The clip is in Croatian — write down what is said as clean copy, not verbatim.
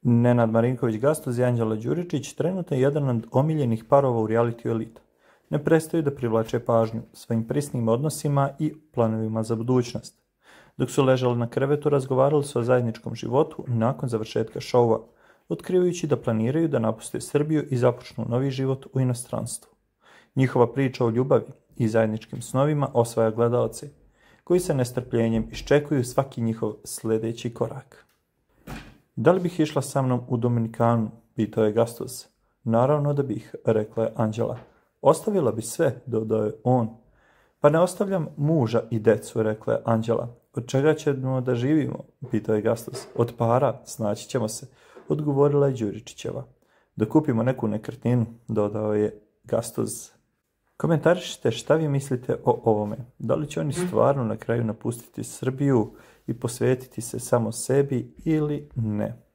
Nenad Marinković-Gastuz i Anđela Đuričić trenutno je jedan od omiljenih parova u realitiju Elita. Ne prestaju da privlače pažnju svojim prisnim odnosima i planovima za budućnost. Dok su ležali na krevetu, razgovarali su o zajedničkom životu nakon završetka šova, otkrivajući da planiraju da napuste Srbiju i započnu novi život u inostranstvu. Njihova priča o ljubavi i zajedničkim snovima osvaja gledalce, koji sa nestrpljenjem iščekuju svaki njihov sljedeći korak. Da li bih išla sa mnom u Dominikanu, pitao je Gastuz. Naravno da bih, rekla je Anđela. Ostavila bi sve, dodao je on. Pa ne ostavljam muža i decu, rekla je Anđela. Od čega ćemo da živimo, pitao je Gastuz. Od para, snaći ćemo se, odgovorila je Đuričićeva. Da kupimo neku nekretninu, dodao je Gastuz. Komentarišite šta vi mislite o ovome. Da li će oni stvarno na kraju napustiti Srbiju i posvetiti se samo sebi ili ne?